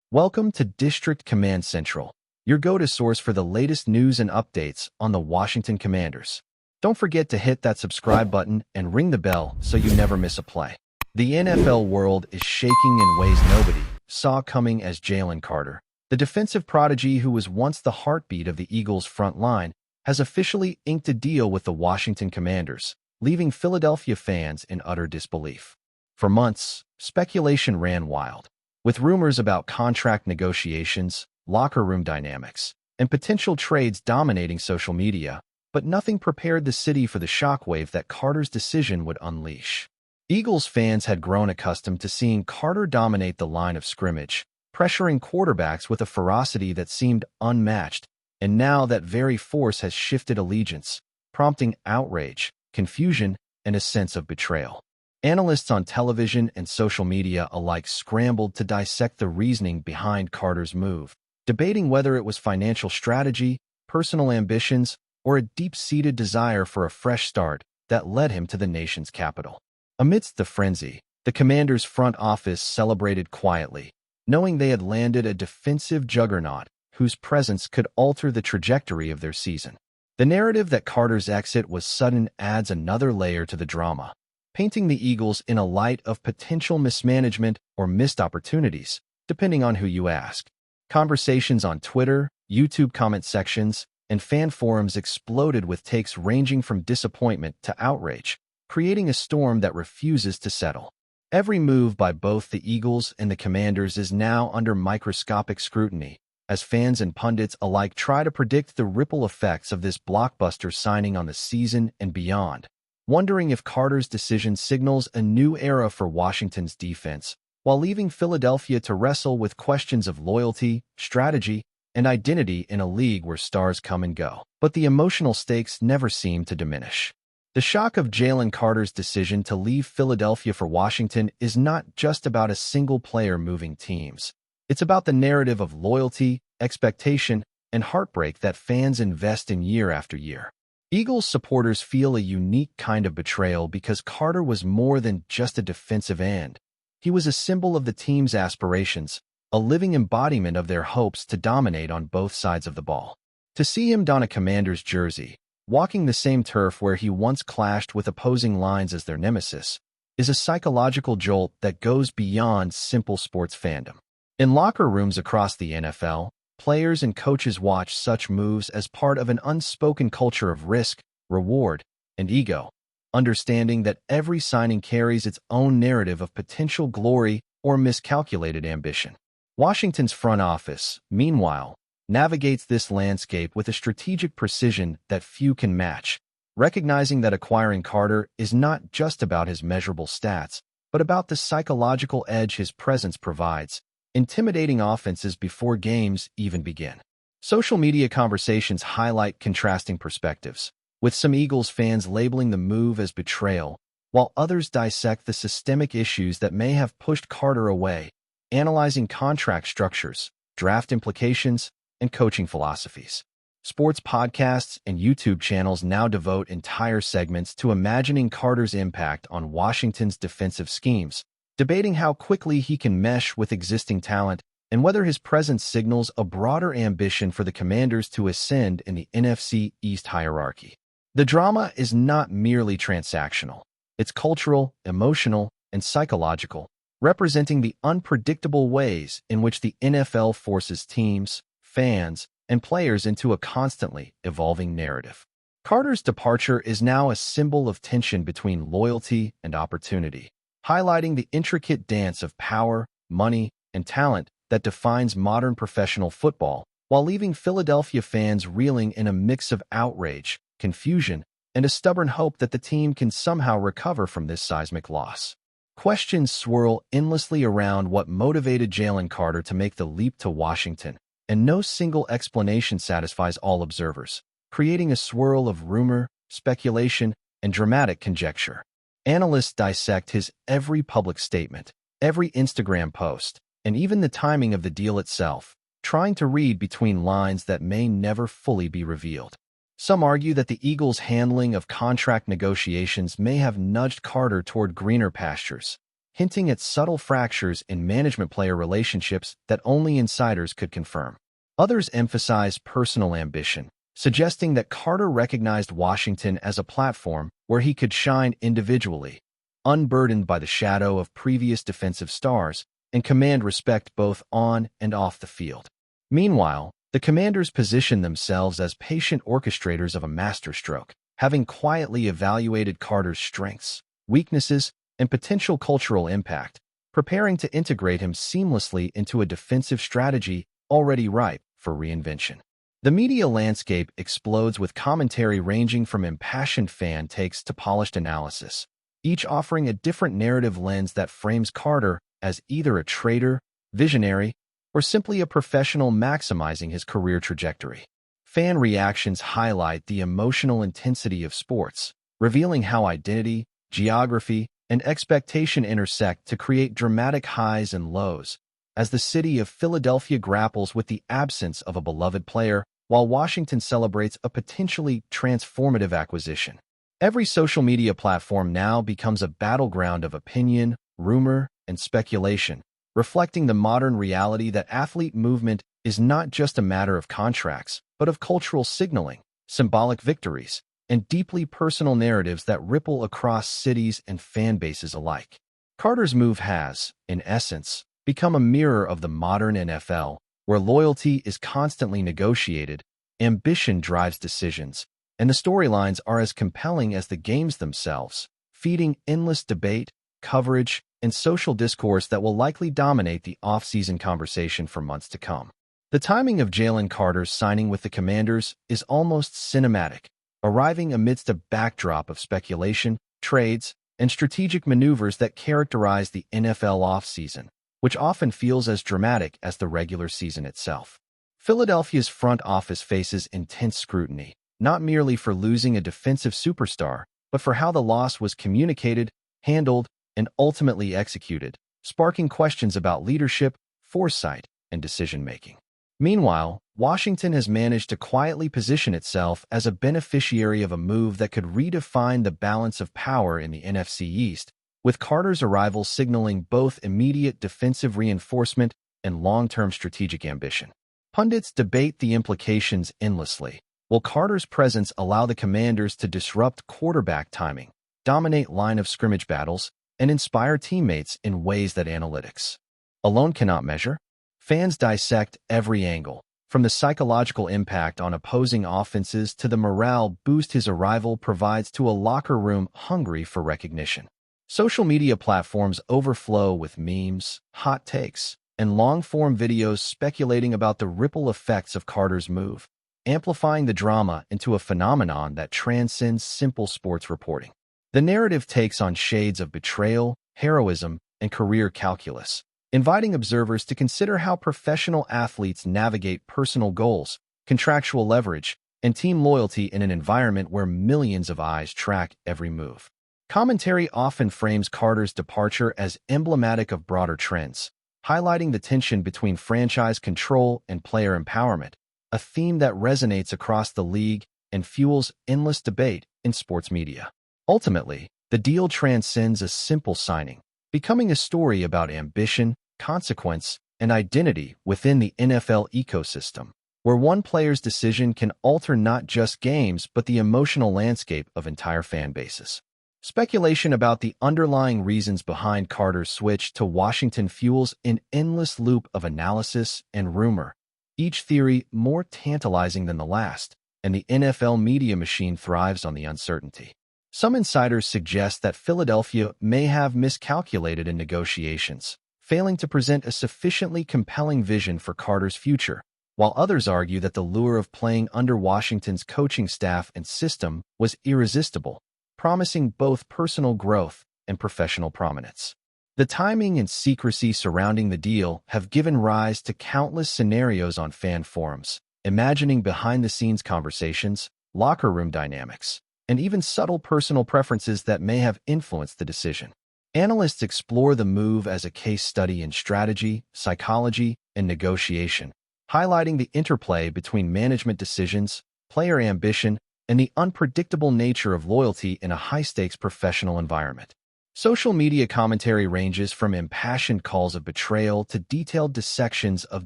Welcome to District Command Central, your go-to source for the latest news and updates on the Washington Commanders. Don't forget to hit that subscribe button and ring the bell so you never miss a play. The NFL world is shaking in ways nobody saw coming as Jalen Carter, the defensive prodigy who was once the heartbeat of the Eagles' front line, has officially inked a deal with the Washington Commanders, leaving Philadelphia fans in utter disbelief. For months, speculation ran wild, with rumors about contract negotiations, locker room dynamics, and potential trades dominating social media, but nothing prepared the city for the shockwave that Carter's decision would unleash. Eagles fans had grown accustomed to seeing Carter dominate the line of scrimmage, pressuring quarterbacks with a ferocity that seemed unmatched, and now that very force has shifted allegiance, prompting outrage, confusion, and a sense of betrayal. Analysts on television and social media alike scrambled to dissect the reasoning behind Carter's move, debating whether it was financial strategy, personal ambitions, or a deep-seated desire for a fresh start that led him to the nation's capital. Amidst the frenzy, the Commanders' front office celebrated quietly, knowing they had landed a defensive juggernaut whose presence could alter the trajectory of their season. The narrative that Carter's exit was sudden adds another layer to the drama, painting the Eagles in a light of potential mismanagement or missed opportunities, depending on who you ask. Conversations on Twitter, YouTube comment sections, and fan forums exploded with takes ranging from disappointment to outrage, creating a storm that refuses to settle. Every move by both the Eagles and the Commanders is now under microscopic scrutiny, as fans and pundits alike try to predict the ripple effects of this blockbuster signing on the season and beyond, wondering if Carter's decision signals a new era for Washington's defense, while leaving Philadelphia to wrestle with questions of loyalty, strategy, and identity in a league where stars come and go. But the emotional stakes never seem to diminish. The shock of Jalen Carter's decision to leave Philadelphia for Washington is not just about a single player moving teams. It's about the narrative of loyalty, expectation, and heartbreak that fans invest in year after year. Eagles supporters feel a unique kind of betrayal because Carter was more than just a defensive end. He was a symbol of the team's aspirations, a living embodiment of their hopes to dominate on both sides of the ball. To see him don a Commander's jersey, walking the same turf where he once clashed with opposing lines as their nemesis, is a psychological jolt that goes beyond simple sports fandom. In locker rooms across the NFL, players and coaches watch such moves as part of an unspoken culture of risk, reward, and ego, understanding that every signing carries its own narrative of potential glory or miscalculated ambition. Washington's front office, meanwhile, navigates this landscape with a strategic precision that few can match, recognizing that acquiring Carter is not just about his measurable stats, but about the psychological edge his presence provides, intimidating offenses before games even begin. Social media conversations highlight contrasting perspectives, with some Eagles fans labeling the move as betrayal, while others dissect the systemic issues that may have pushed Carter away, analyzing contract structures, draft implications, and coaching philosophies. Sports podcasts and YouTube channels now devote entire segments to imagining Carter's impact on Washington's defensive schemes, debating how quickly he can mesh with existing talent and whether his presence signals a broader ambition for the Commanders to ascend in the NFC East hierarchy. The drama is not merely transactional. It's cultural, emotional, and psychological, representing the unpredictable ways in which the NFL forces teams, fans, and players into a constantly evolving narrative. Carter's departure is now a symbol of tension between loyalty and opportunity, highlighting the intricate dance of power, money, and talent that defines modern professional football, while leaving Philadelphia fans reeling in a mix of outrage, confusion, and a stubborn hope that the team can somehow recover from this seismic loss. Questions swirl endlessly around what motivated Jalen Carter to make the leap to Washington, and no single explanation satisfies all observers, creating a swirl of rumor, speculation, and dramatic conjecture. Analysts dissect his every public statement, every Instagram post, and even the timing of the deal itself, trying to read between lines that may never fully be revealed. Some argue that the Eagles' handling of contract negotiations may have nudged Carter toward greener pastures. hinting at subtle fractures in management-player relationships that only insiders could confirm. Others emphasize personal ambition, suggesting that Carter recognized Washington as a platform where he could shine individually, unburdened by the shadow of previous defensive stars, and command respect both on and off the field. Meanwhile, the Commanders position themselves as patient orchestrators of a masterstroke, having quietly evaluated Carter's strengths, weaknesses, and potential cultural impact, preparing to integrate him seamlessly into a defensive strategy already ripe for reinvention. The media landscape explodes with commentary ranging from impassioned fan takes to polished analysis, each offering a different narrative lens that frames Carter as either a traitor, visionary, or simply a professional maximizing his career trajectory. Fan reactions highlight the emotional intensity of sports, revealing how identity, geography, and expectation intersect to create dramatic highs and lows, as the city of Philadelphia grapples with the absence of a beloved player, while Washington celebrates a potentially transformative acquisition. Every social media platform now becomes a battleground of opinion, rumor, and speculation, reflecting the modern reality that athlete movement is not just a matter of contracts, but of cultural signaling, symbolic victories, and deeply personal narratives that ripple across cities and fan bases alike. Carter's move has, in essence, become a mirror of the modern NFL, where loyalty is constantly negotiated, ambition drives decisions, and the storylines are as compelling as the games themselves, feeding endless debate, coverage, and social discourse that will likely dominate the off-season conversation for months to come. The timing of Jalen Carter's signing with the Commanders is almost cinematic, arriving amidst a backdrop of speculation, trades, and strategic maneuvers that characterize the NFL offseason, which often feels as dramatic as the regular season itself. Philadelphia's front office faces intense scrutiny, not merely for losing a defensive superstar, but for how the loss was communicated, handled, and ultimately executed, sparking questions about leadership, foresight, and decision-making. Meanwhile, Washington has managed to quietly position itself as a beneficiary of a move that could redefine the balance of power in the NFC East, with Carter's arrival signaling both immediate defensive reinforcement and long-term strategic ambition. Pundits debate the implications endlessly. Will Carter's presence allow the Commanders to disrupt quarterback timing, dominate line of scrimmage battles, and inspire teammates in ways that analytics alone cannot measure? Fans dissect every angle, from the psychological impact on opposing offenses to the morale boost his arrival provides to a locker room hungry for recognition. Social media platforms overflow with memes, hot takes, and long-form videos speculating about the ripple effects of Carter's move, amplifying the drama into a phenomenon that transcends simple sports reporting. The narrative takes on shades of betrayal, heroism, and career calculus, inviting observers to consider how professional athletes navigate personal goals, contractual leverage, and team loyalty in an environment where millions of eyes track every move. Commentary often frames Carter's departure as emblematic of broader trends, highlighting the tension between franchise control and player empowerment, a theme that resonates across the league and fuels endless debate in sports media. Ultimately, the deal transcends a simple signing, becoming a story about ambition, consequence, and identity within the NFL ecosystem, where one player's decision can alter not just games but the emotional landscape of entire fan bases. Speculation about the underlying reasons behind Carter's switch to Washington fuels an endless loop of analysis and rumor, each theory more tantalizing than the last, and the NFL media machine thrives on the uncertainty. Some insiders suggest that Philadelphia may have miscalculated in negotiations, failing to present a sufficiently compelling vision for Carter's future, while others argue that the lure of playing under Washington's coaching staff and system was irresistible, promising both personal growth and professional prominence. The timing and secrecy surrounding the deal have given rise to countless scenarios on fan forums, imagining behind-the-scenes conversations, locker room dynamics, and even subtle personal preferences that may have influenced the decision. Analysts explore the move as a case study in strategy, psychology, and negotiation, highlighting the interplay between management decisions, player ambition, and the unpredictable nature of loyalty in a high-stakes professional environment. Social media commentary ranges from impassioned calls of betrayal to detailed dissections of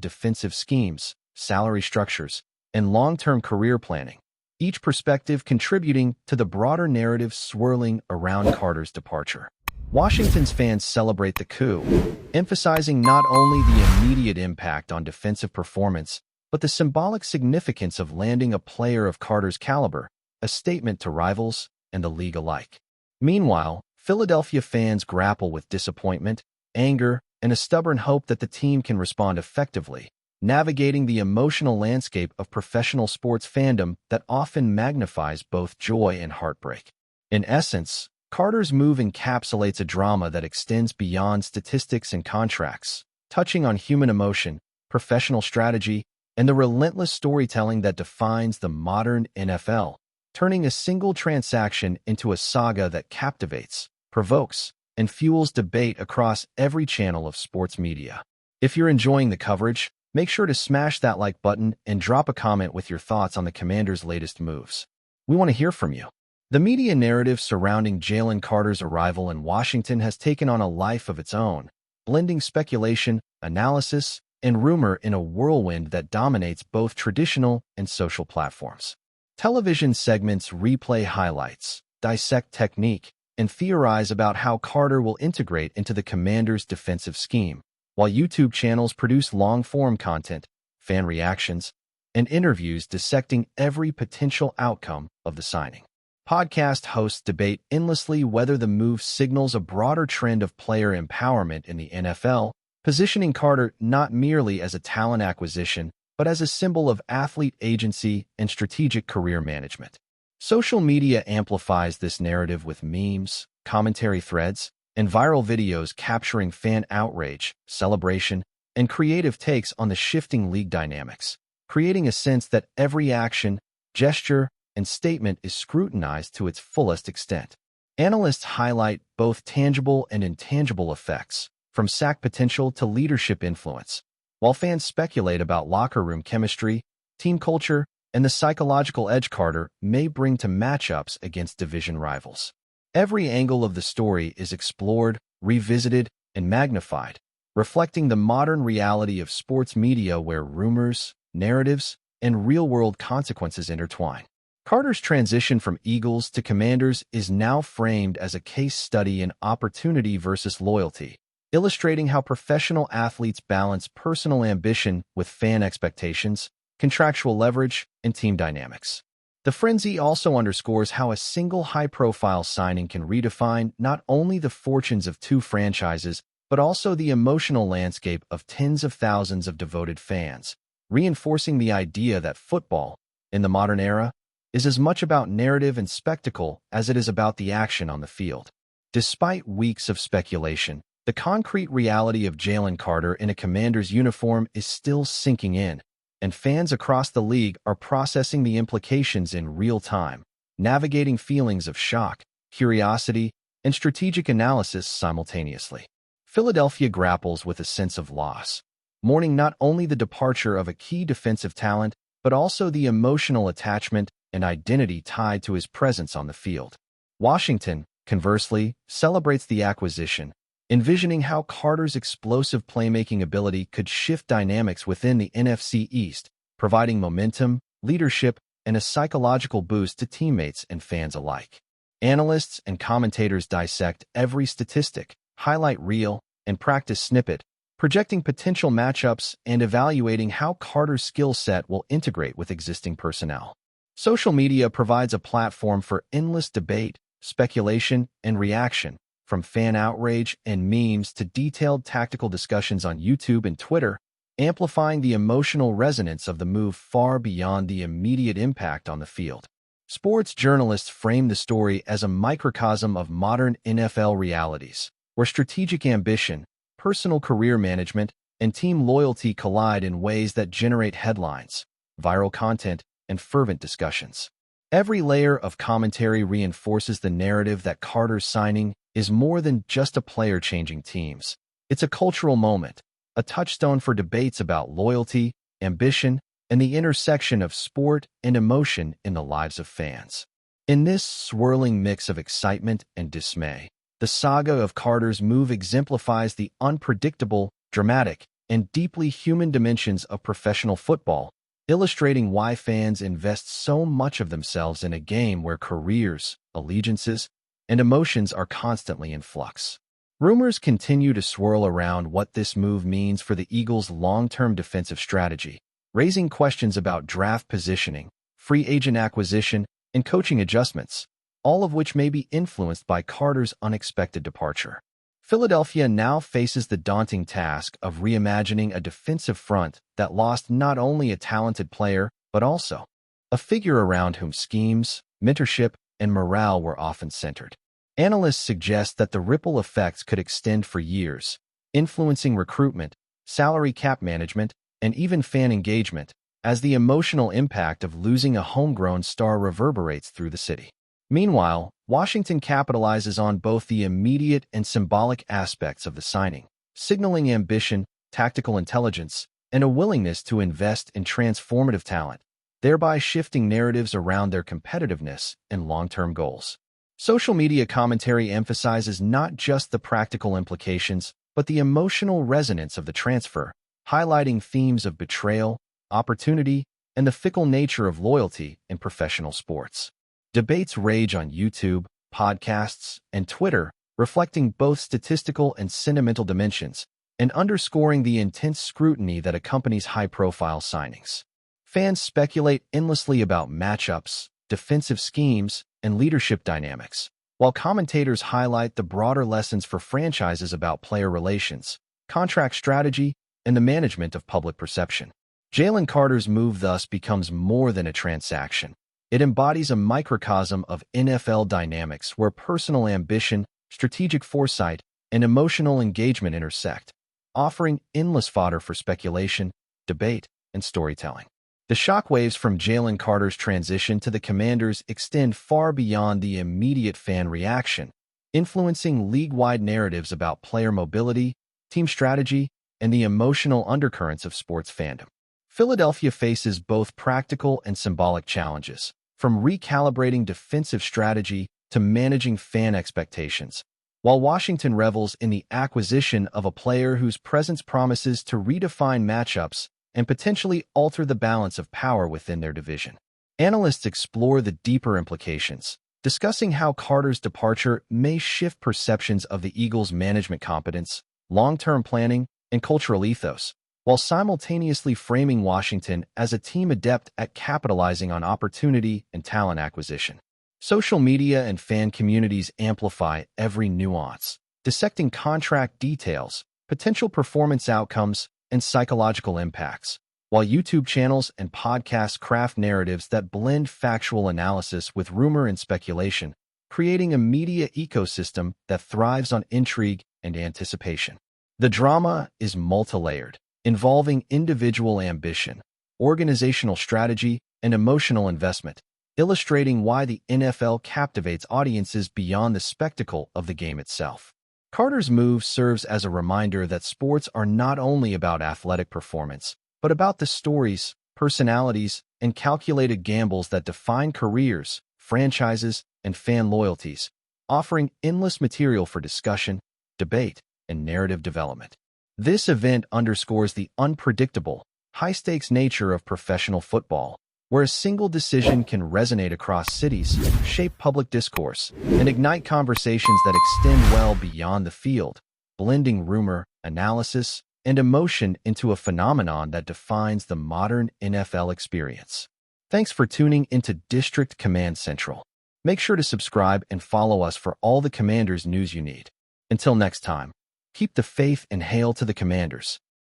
defensive schemes, salary structures, and long-term career planning, each perspective contributing to the broader narrative swirling around Carter's departure. Washington's fans celebrate the coup, emphasizing not only the immediate impact on defensive performance, but the symbolic significance of landing a player of Carter's caliber, a statement to rivals and the league alike. Meanwhile, Philadelphia fans grapple with disappointment, anger, and a stubborn hope that the team can respond effectively, navigating the emotional landscape of professional sports fandom that often magnifies both joy and heartbreak. In essence, Carter's move encapsulates a drama that extends beyond statistics and contracts, touching on human emotion, professional strategy, and the relentless storytelling that defines the modern NFL, turning a single transaction into a saga that captivates, provokes, and fuels debate across every channel of sports media. If you're enjoying the coverage, make sure to smash that like button and drop a comment with your thoughts on the Commanders' latest moves. We want to hear from you. The media narrative surrounding Jalen Carter's arrival in Washington has taken on a life of its own, blending speculation, analysis, and rumor in a whirlwind that dominates both traditional and social platforms. Television segments replay highlights, dissect technique, and theorize about how Carter will integrate into the Commanders' defensive scheme, while YouTube channels produce long-form content, fan reactions, and interviews dissecting every potential outcome of the signing. Podcast hosts debate endlessly whether the move signals a broader trend of player empowerment in the NFL, positioning Carter not merely as a talent acquisition, but as a symbol of athlete agency and strategic career management. Social media amplifies this narrative with memes, commentary threads, and viral videos capturing fan outrage, celebration, and creative takes on the shifting league dynamics, creating a sense that every action, gesture, and statement is scrutinized to its fullest extent. Analysts highlight both tangible and intangible effects, from sack potential to leadership influence, while fans speculate about locker room chemistry, team culture, and the psychological edge Carter may bring to matchups against division rivals. Every angle of the story is explored, revisited, and magnified, reflecting the modern reality of sports media where rumors, narratives, and real-world consequences intertwine. Carter's transition from Eagles to Commanders is now framed as a case study in opportunity versus loyalty, illustrating how professional athletes balance personal ambition with fan expectations, contractual leverage, and team dynamics. The frenzy also underscores how a single high-profile signing can redefine not only the fortunes of two franchises, but also the emotional landscape of tens of thousands of devoted fans, reinforcing the idea that football, in the modern era, is as much about narrative and spectacle as it is about the action on the field. Despite weeks of speculation, the concrete reality of Jalen Carter in a Commander's uniform is still sinking in, and fans across the league are processing the implications in real time, navigating feelings of shock, curiosity, and strategic analysis simultaneously. Philadelphia grapples with a sense of loss, mourning not only the departure of a key defensive talent, but also the emotional attachment and identity tied to his presence on the field. Washington, conversely, celebrates the acquisition, envisioning how Carter's explosive playmaking ability could shift dynamics within the NFC East, providing momentum, leadership, and a psychological boost to teammates and fans alike. Analysts and commentators dissect every statistic, highlight reel, and practice snippet, projecting potential matchups and evaluating how Carter's skill set will integrate with existing personnel. Social media provides a platform for endless debate, speculation, and reaction, from fan outrage and memes to detailed tactical discussions on YouTube and Twitter, amplifying the emotional resonance of the move far beyond the immediate impact on the field. Sports journalists frame the story as a microcosm of modern NFL realities, where strategic ambition, personal career management, and team loyalty collide in ways that generate headlines, viral content, and fervent discussions. Every layer of commentary reinforces the narrative that Carter's signing is more than just a player changing teams. It's a cultural moment, a touchstone for debates about loyalty, ambition, and the intersection of sport and emotion in the lives of fans. In this swirling mix of excitement and dismay, The saga of Carter's move exemplifies the unpredictable, dramatic, and deeply human dimensions of professional football, illustrating why fans invest so much of themselves in a game where careers, allegiances, and emotions are constantly in flux. Rumors continue to swirl around what this move means for the Eagles' long-term defensive strategy, raising questions about draft positioning, free agent acquisition, and coaching adjustments, all of which may be influenced by Carter's unexpected departure. Philadelphia now faces the daunting task of reimagining a defensive front that lost not only a talented player, but also a figure around whom schemes, mentorship, and morale were often centered. Analysts suggest that the ripple effects could extend for years, influencing recruitment, salary cap management, and even fan engagement, as the emotional impact of losing a homegrown star reverberates through the city. Meanwhile, Washington capitalizes on both the immediate and symbolic aspects of the signing, signaling ambition, tactical intelligence, and a willingness to invest in transformative talent, thereby shifting narratives around their competitiveness and long-term goals. Social media commentary emphasizes not just the practical implications, but the emotional resonance of the transfer, highlighting themes of betrayal, opportunity, and the fickle nature of loyalty in professional sports. Debates rage on YouTube, podcasts, and Twitter, reflecting both statistical and sentimental dimensions, and underscoring the intense scrutiny that accompanies high-profile signings. Fans speculate endlessly about matchups, defensive schemes, and leadership dynamics, while commentators highlight the broader lessons for franchises about player relations, contract strategy, and the management of public perception. Jalen Carter's move thus becomes more than a transaction. It embodies a microcosm of NFL dynamics where personal ambition, strategic foresight, and emotional engagement intersect, offering endless fodder for speculation, debate, and storytelling. The shockwaves from Jalen Carter's transition to the Commanders extend far beyond the immediate fan reaction, influencing league-wide narratives about player mobility, team strategy, and the emotional undercurrents of sports fandom. Philadelphia faces both practical and symbolic challenges, from recalibrating defensive strategy to managing fan expectations, while Washington revels in the acquisition of a player whose presence promises to redefine matchups and potentially alter the balance of power within their division. Analysts explore the deeper implications, discussing how Carter's departure may shift perceptions of the Eagles' management competence, long-term planning, and cultural ethos, while simultaneously framing Washington as a team adept at capitalizing on opportunity and talent acquisition. Social media and fan communities amplify every nuance, dissecting contract details, potential performance outcomes, and psychological impacts, while YouTube channels and podcasts craft narratives that blend factual analysis with rumor and speculation, creating a media ecosystem that thrives on intrigue and anticipation. The drama is multi-layered, involving individual ambition, organizational strategy, and emotional investment, illustrating why the NFL captivates audiences beyond the spectacle of the game itself. Carter's move serves as a reminder that sports are not only about athletic performance, but about the stories, personalities, and calculated gambles that define careers, franchises, and fan loyalties, offering endless material for discussion, debate, and narrative development. This event underscores the unpredictable, high-stakes nature of professional football, where a single decision can resonate across cities, shape public discourse, and ignite conversations that extend well beyond the field, blending rumor, analysis, and emotion into a phenomenon that defines the modern NFL experience. Thanks for tuning into District Command Central. Make sure to subscribe and follow us for all the Commanders news you need. Until next time, keep the faith and hail to the Commanders.